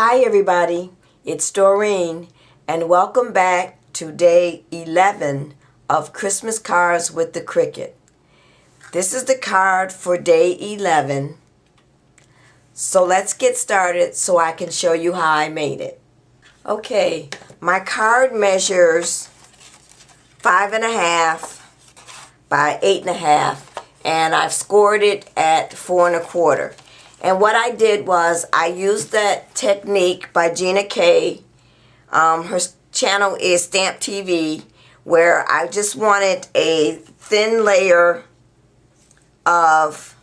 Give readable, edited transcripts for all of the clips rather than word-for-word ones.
Hi everybody, it's Doreen and welcome back to day 11 of Christmas Cards with the Cricut. This is the card for day 11. So let's get started so I can show you how I made it. Okay, my card measures 5.5 by 8.5 and I've scored it at 4 1/4. And what I did was I used that technique by Gina K. Her channel is Stamp TV, where I just wanted a thin layer of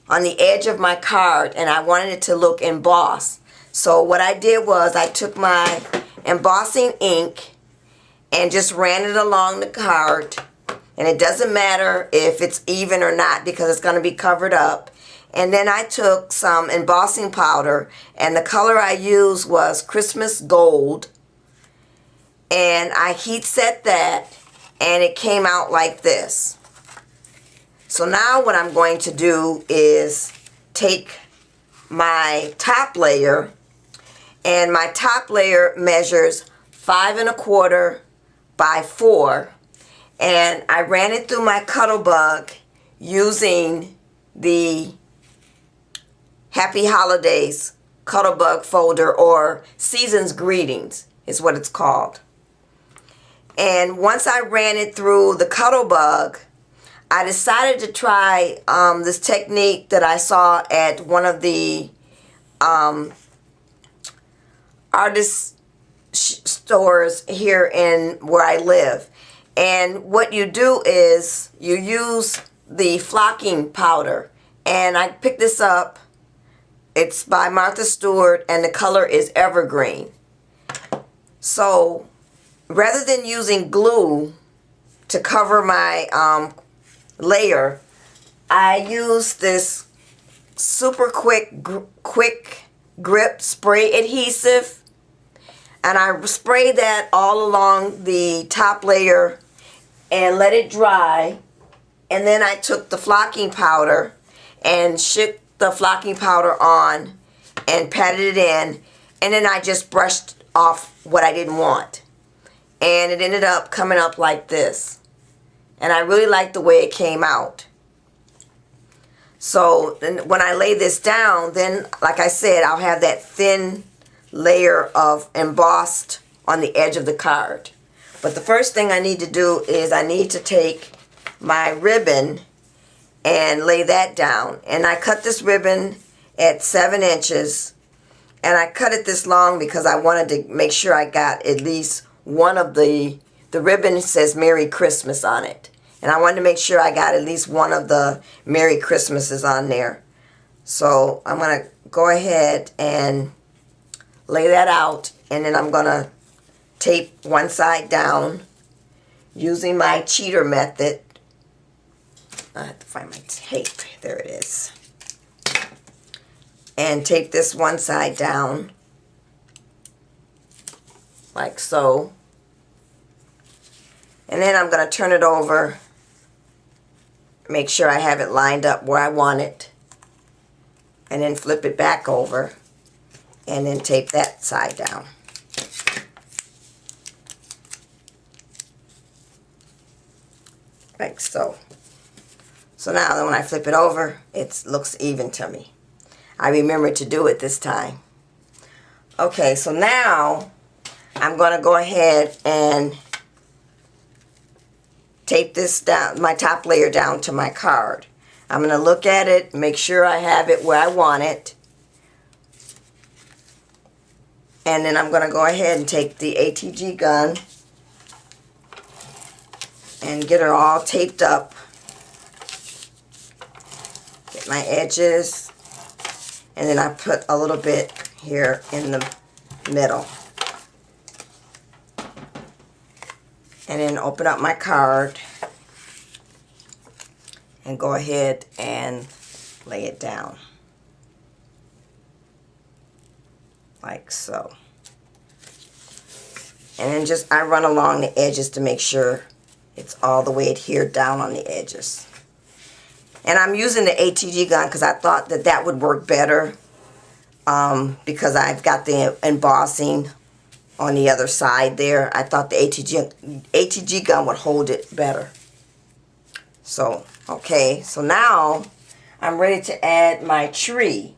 on the edge of my card and I wanted it to look embossed. So what I did was I took my embossing ink and just ran it along the card, and it doesn't matter if it's even or not because it's going to be covered up. And then I took some embossing powder, and the color I used was Christmas Gold, and I heat set that and it came out like this. So now what I'm going to do is take my top layer, and my top layer measures 5 1/4 by 4, and I ran it through my Cuttlebug using the Happy Holidays Cuttlebug folder, or Season's Greetings is what it's called. And once I ran it through the Cuttlebug, I decided to try this technique that I saw at one of the artist stores here in where I live. And what you do is you use the flocking powder, and I picked this up. It's by Martha Stewart and the color is Evergreen. So rather than using glue to cover my layer, I use this super quick grip spray adhesive, and I spray that all along the top layer and let it dry. And then I took the flocking powder and shook the flocking powder on and patted it in, and then I just brushed off what I didn't want, and it ended up coming up like this, and I really like the way it came out. So then when I lay this down, then like I said, I'll have that thin layer of embossed on the edge of the card. But the first thing I need to do is I need to take my ribbon and lay that down. And I cut this ribbon at 7 inches, and I cut it this long because I wanted to make sure I got at least one of the ribbon says Merry Christmas on it, and I wanted to make sure I got at least one of the Merry Christmases on there. So I'm going to go ahead and lay that out, and then I'm going to tape one side down using my cheater method. I have to find my tape. There it is. And tape this one side down like so. And then I'm going to turn it over, make sure I have it lined up where I want it, and then flip it back over and then tape that side down. Like so. So now when I flip it over, it looks even to me. I remembered to do it this time. Okay, so now I'm going to go ahead and tape this down, my top layer down to my card. I'm going to look at it, make sure I have it where I want it. And then I'm going to go ahead and take the ATG gun and get her all taped up. Get my edges, and then I put a little bit here in the middle. And then open up my card and go ahead and lay it down. Like so. And then just I run along the edges to make sure it's all the way adhered down on the edges. And I'm using the ATG gun because I thought that that would work better because I've got the embossing on the other side there. I thought the ATG gun would hold it better. So, okay, so now I'm ready to add my tree.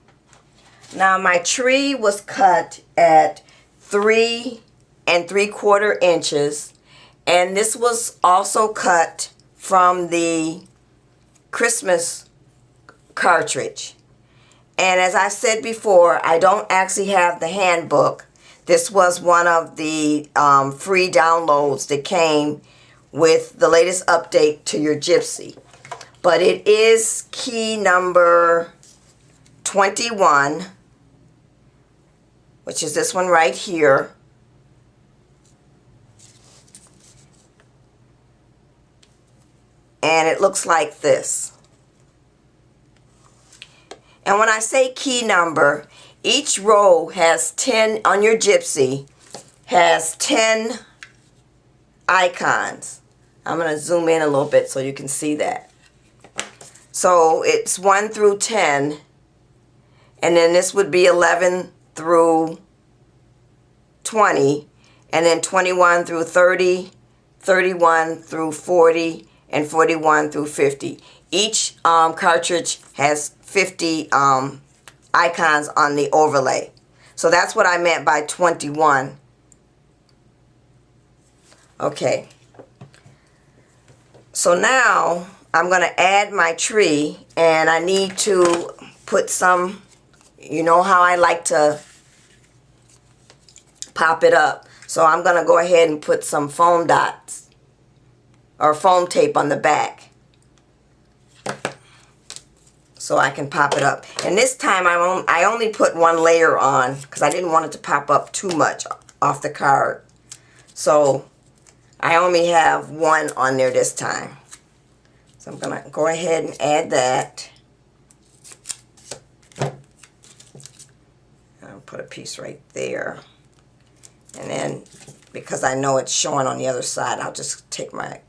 Now my tree was cut at 3 3/4 inches, and this was also cut from the Christmas cartridge. And as I said before, I don't actually have the handbook. This was one of the free downloads that came with the latest update to your Gypsy. But it is key number 21, which is this one right here. And it looks like this. And when I say key number, each row has 10, on your Gypsy, has 10 icons. I'm going to zoom in a little bit so you can see that. So it's 1 through 10, and then this would be 11 through 20, and then 21 through 30, 31 through 40, and 41 through 50. Each cartridge has 50 icons on the overlay. So that's what I meant by 21. Okay. So now I'm going to add my tree, and I need to put some, you know how I like to pop it up. So I'm going to go ahead and put some foam dots or foam tape on the back so I can pop it up. And this time I only put one layer on because I didn't want it to pop up too much off the card. So I only have one on there this time. So I'm going to go ahead and add that. I'll put a piece right there. And then, because I know it's showing on the other side, I'll just take my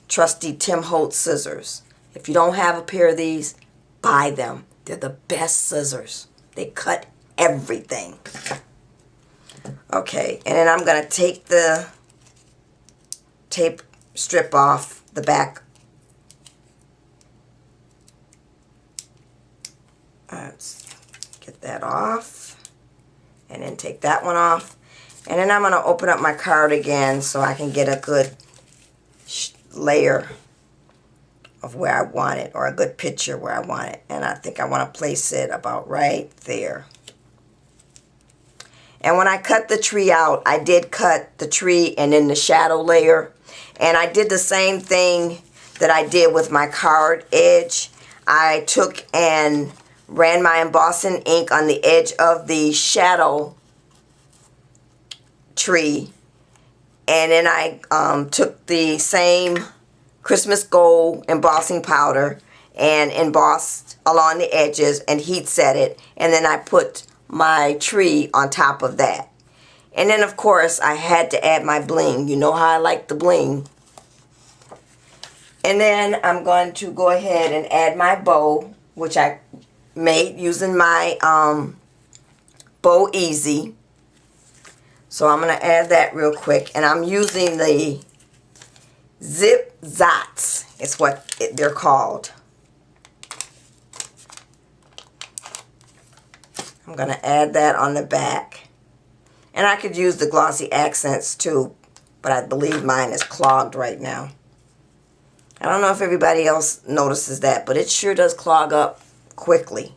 trusty Tim Holtz scissors. If you don't have a pair of these, buy them. They're the best scissors. They cut everything. Okay, and then I'm going to take the tape strip off the back. Let's get that off. And then take that one off. And then I'm going to open up my card again so I can get a good layer of where I want it, or a good picture where I want it. And I think I want to place it about right there. And when I cut the tree out, I did cut the tree and then the shadow layer. And I did the same thing that I did with my card edge. I took and ran my embossing ink on the edge of the shadow tree, and then I took the same Christmas gold embossing powder and embossed along the edges and heat set it, and then I put my tree on top of that. And then of course I had to add my bling. You know how I like the bling. And then I'm going to go ahead and add my bow, which I made using my Bow Easy. So I'm going to add that real quick. And I'm using the Zip Zots. It's what they're called. I'm going to add that on the back. And I could use the glossy accents too, but I believe mine is clogged right now. I don't know if everybody else notices that, but it sure does clog up quickly.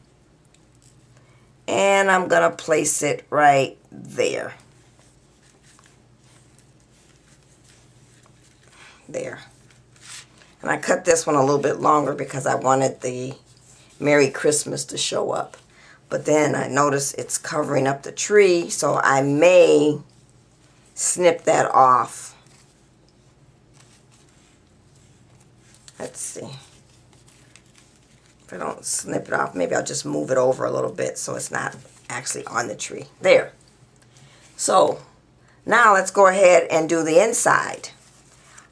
And I'm going to place it right there. There. And I cut this one a little bit longer because I wanted the Merry Christmas to show up. But then I noticed it's covering up the tree, so I may snip that off. Let's see. If I don't snip it off, maybe I'll just move it over a little bit so it's not actually on the tree. There. So now let's go ahead and do the inside.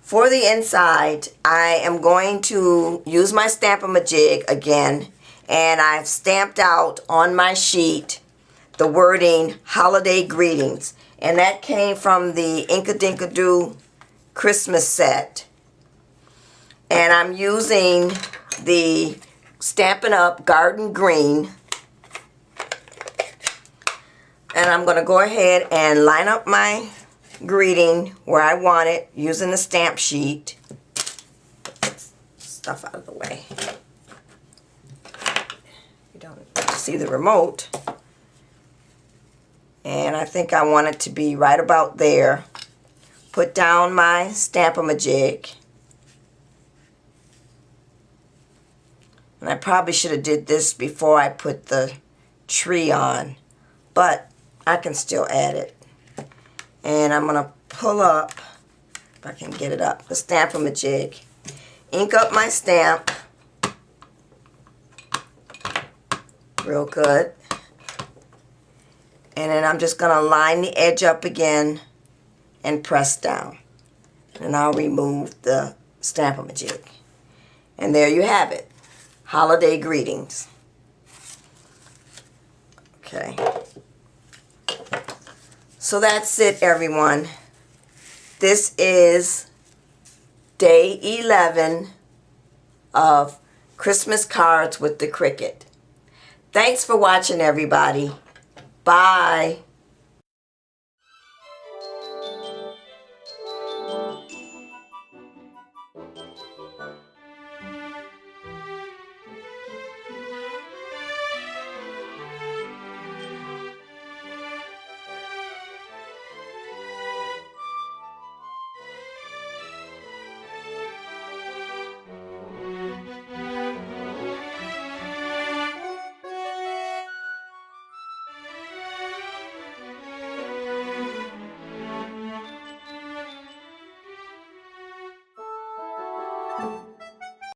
For the inside, I am going to use my Stamp-A-Majig again, and I've stamped out on my sheet the wording Holiday Greetings. And that came from the Inkadinkadoo Christmas set. And I'm using the Stampin' Up! Garden Green. And I'm going to go ahead and line up my greeting where I want it using the stamp sheet. Stuff out of the way. You don't see the remote. And I think I want it to be right about there. Put down my Stamp-A-Majig. And I probably should have did this before I put the tree on, but I can still add it. And I'm going to pull up, if I can get it up, the Stamp-A-Majig. Ink up my stamp. Real good. And then I'm just going to line the edge up again and press down. And I'll remove the Stamp-A-Majig. And there you have it. Holiday Greetings. Okay. So that's it, everyone. This is day 11 of Christmas cards with the Cricut. Thanks for watching, everybody. Bye.